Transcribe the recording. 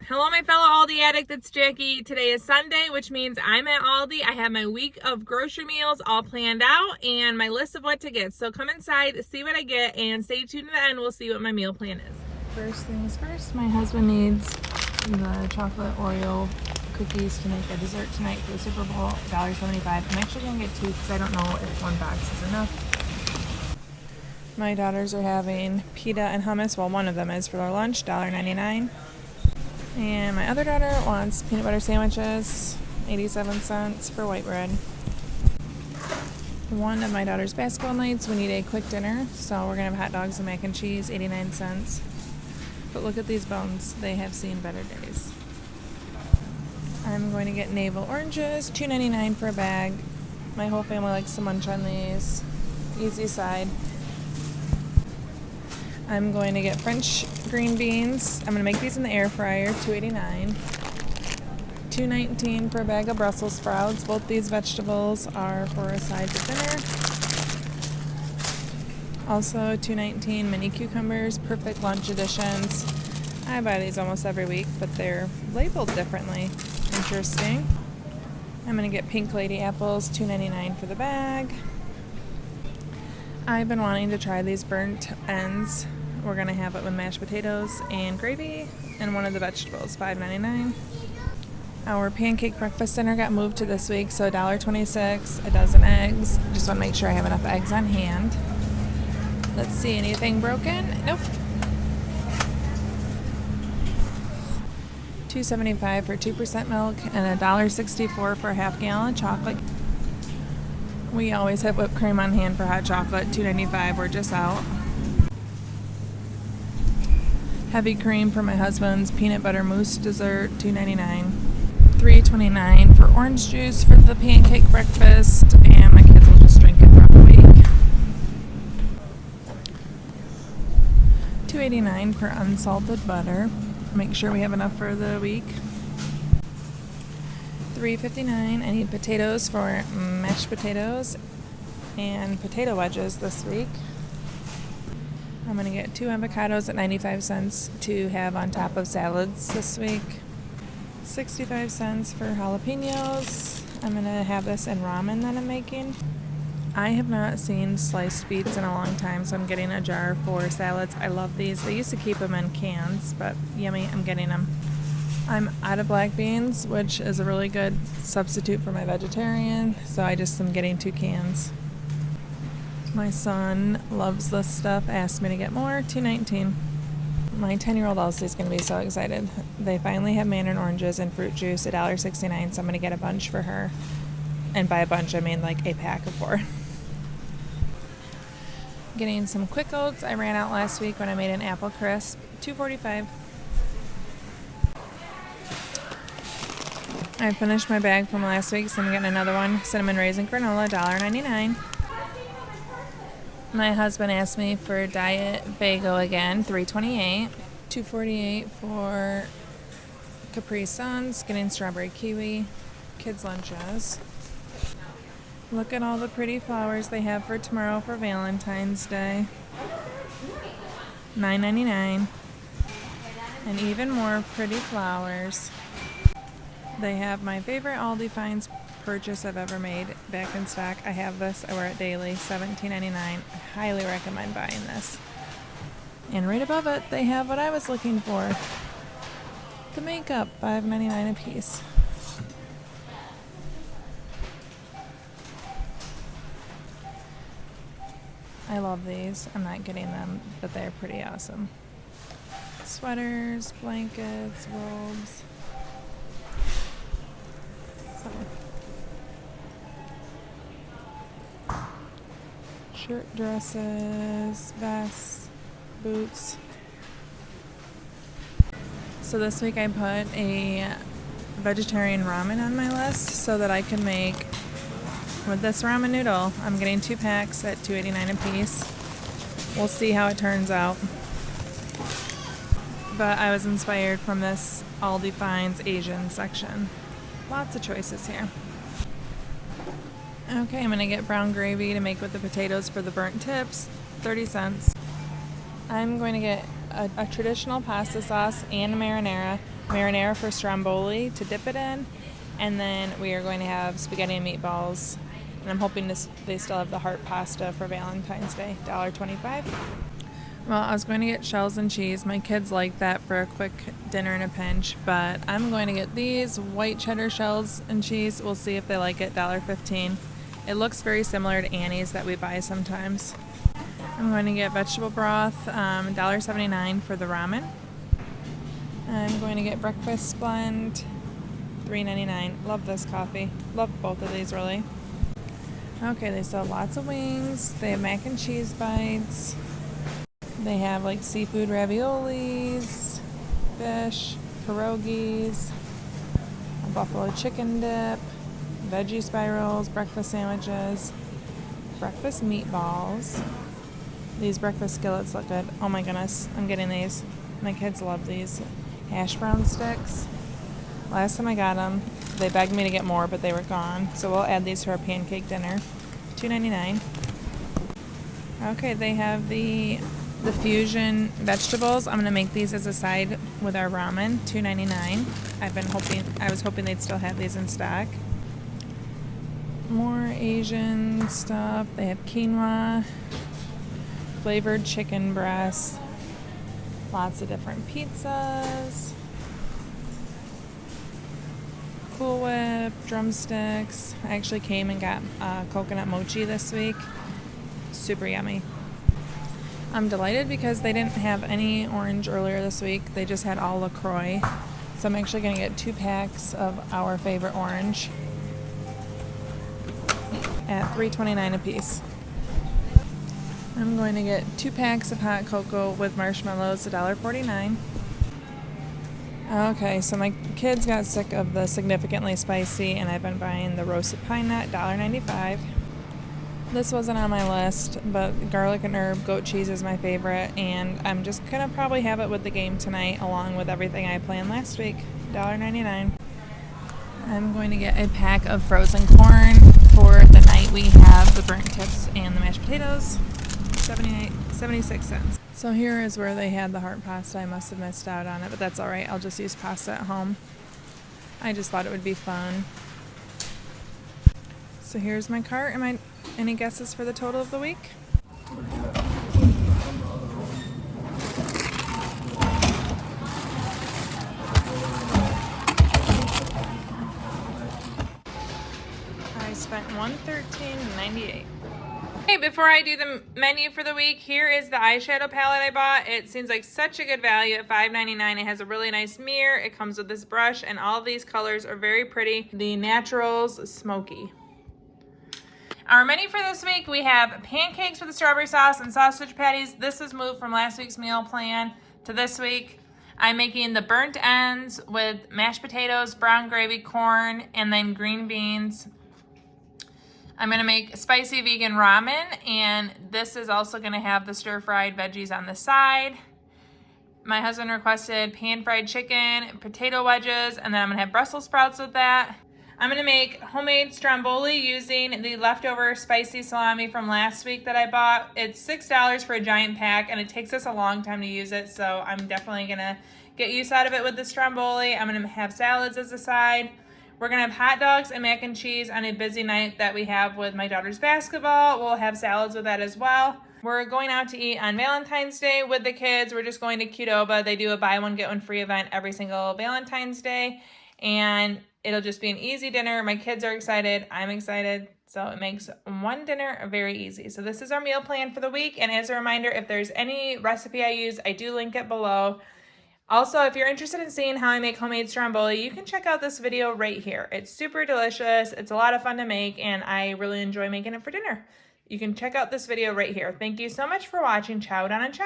Hello, my fellow Aldi addict, it's Jackie. Today is Sunday, which means I'm at Aldi. I have my week of grocery meals all planned out and my list of what to get. So come inside, see what I get, and stay tuned to the end. We'll see what my meal plan is. First things first, my husband needs the chocolate Oreo cookies to make a dessert tonight for the Super Bowl, $1.75. I'm actually going to get two because I don't know if one box is enough. My daughters are having pita and hummus. Well, one of them is for their lunch, $1.99. And my other daughter wants peanut butter sandwiches, 87 cents for white bread. One of my daughter's basketball nights, we need a quick dinner, so we're going to have hot dogs and mac and cheese, 89 cents. But look at these bones, they have seen better days. I'm going to get navel oranges, $2.99 for a bag. My whole family likes to munch on these. Easy side. I'm going to get French green beans. I'm going to make these in the air fryer, $2.89. $2.19 for a bag of Brussels sprouts. Both these vegetables are for a side to dinner. Also $2.19 mini cucumbers, perfect lunch editions. I buy these almost every week, but they're labeled differently. Interesting. I'm going to get Pink Lady apples, $2.99 for the bag. I've been wanting to try these burnt ends. We're going to have it with mashed potatoes and gravy and one of the vegetables, $5.99. Our pancake breakfast dinner got moved to this week, so $1.26, a dozen eggs. Just want to make sure I have enough eggs on hand. Let's see, anything broken? Nope. $2.75 for 2% milk and $1.64 for a half gallon of chocolate. We always have whipped cream on hand for hot chocolate, $2.95. We're just out. Heavy cream for my husband's peanut butter mousse dessert, $2.99. $3.29 for orange juice for the pancake breakfast, and my kids will just drink it throughout the week. $2.89 for unsalted butter. Make sure we have enough for the week. $3.59. I need potatoes for mashed potatoes and potato wedges this week. I'm going to get 2 avocados at 95 cents to have on top of salads this week. 65 cents for jalapenos. I'm going to have this in ramen that I'm making. I have not seen sliced beets in a long time, so I'm getting a jar for salads. I love these. They used to keep them in cans, but yummy, I'm getting them. I'm out of black beans, which is a really good substitute for my vegetarian, so I just am getting 2 cans. My son loves this stuff, asked me to get more, $2.19. My 10-year-old Elsie is going to be so excited. They finally have mandarin oranges and fruit juice, $1.69, so I'm going to get a bunch for her. And by a bunch, I mean like a pack of 4. Getting some quick oats. I ran out last week when I made an apple crisp, $2.45. I finished my bag from last week, so I'm getting another one. Cinnamon raisin granola, $1.99. My husband asked me for diet bagel again, $3.28. $2.48 for Capri Suns, getting strawberry kiwi, kids' lunches. Look at all the pretty flowers they have for tomorrow for Valentine's Day. $9.99. And even more pretty flowers. They have my favorite Aldi Finds purchase I've ever made back in stock. I have this. I wear it daily. $17.99. I highly recommend buying this. And right above it, they have what I was looking for. The makeup, $5.99 a piece. I love these. I'm not getting them, but they're pretty awesome. Sweaters, blankets, robes. Shirt, dresses, vests, boots. So this week I put a vegetarian ramen on my list so that I can make with this ramen noodle. I'm getting 2 packs at $2.89 a piece. We'll see how it turns out. But I was inspired from this Aldi Finds Asian section. Lots of choices here. Okay, I'm going to get brown gravy to make with the potatoes for the burnt tips, 30 cents. I'm going to get a traditional pasta sauce and a marinara. marinara for stromboli to dip it in, and then we are going to have spaghetti and meatballs. And I'm hoping they still have the heart pasta for Valentine's Day, $1.25. Well, I was going to get shells and cheese. My kids like that for a quick dinner in a pinch, but I'm going to get these white cheddar shells and cheese. We'll see if they like it, $1.15. It looks very similar to Annie's that we buy sometimes. I'm going to get vegetable broth, $1.79 for the ramen. I'm going to get breakfast blend, $3.99. Love this coffee. Love both of these, really. Okay, they sell lots of wings. They have mac and cheese bites. They have like seafood raviolis, fish, pierogies, a buffalo chicken dip, veggie spirals, breakfast sandwiches, breakfast meatballs. These breakfast skillets look good. Oh my goodness, I'm getting these. My kids love these. Hash brown sticks. Last time I got them, they begged me to get more, but they were gone. So we'll add these to our pancake dinner. $2.99. Okay, they have the fusion vegetables. I'm going to make these as a side with our ramen, $2.99. I was hoping they'd still have these in stock. More Asian stuff. They have quinoa, flavored chicken breast, lots of different pizzas, Cool Whip, drumsticks. I actually came and got coconut mochi this week. Super yummy. I'm delighted because they didn't have any orange earlier this week. They just had all LaCroix. So I'm actually going to get 2 packs of our favorite orange at $3.29 a piece. I'm going to get 2 packs of hot cocoa with marshmallows, $1.49. Okay, so my kids got sick of the significantly spicy, and I've been buying the roasted pine nut, $1.95. This wasn't on my list, but garlic and herb goat cheese is my favorite, and I'm just going to probably have it with the game tonight along with everything I planned last week, $1.99. I'm going to get a pack of frozen corn for the night we have the burnt tips and the mashed potatoes, 76 cents. So here is where they had the heart pasta. I must have missed out on it, but that's all right. I'll just use pasta at home. I just thought it would be fun. So here's my cart. Any guesses for the total of the week? I spent $113.98. Okay, before I do the menu for the week, here is the eyeshadow palette I bought. It seems like such a good value at $5.99. It has a really nice mirror. It comes with this brush, and all of these colors are very pretty. The Naturals Smoky. Our menu for this week, we have pancakes with a strawberry sauce and sausage patties. This was moved from last week's meal plan to this week. I'm making the burnt ends with mashed potatoes, brown gravy, corn, and then green beans. I'm going to make spicy vegan ramen, and this is also going to have the stir-fried veggies on the side. My husband requested pan-fried chicken, potato wedges, and then I'm going to have Brussels sprouts with that. I'm going to make homemade stromboli using the leftover spicy salami from last week that I bought. It's $6 for a giant pack, and it takes us a long time to use it, so I'm definitely going to get use out of it with the stromboli. I'm going to have salads as a side. We're going to have hot dogs and mac and cheese on a busy night that we have with my daughter's basketball. We'll have salads with that as well. We're going out to eat on Valentine's Day with the kids. We're just going to Qdoba. They do a buy one, get one free event every single Valentine's Day. And it'll just be an easy dinner. My kids are excited. I'm excited. So it makes one dinner very easy. So this is our meal plan for the week. And as a reminder, if there's any recipe I use, I do link it below. Also, if you're interested in seeing how I make homemade stromboli, you can check out this video right here. It's super delicious. It's a lot of fun to make, and I really enjoy making it for dinner. You can check out this video right here. Thank you so much for watching. Ciao down and ciao.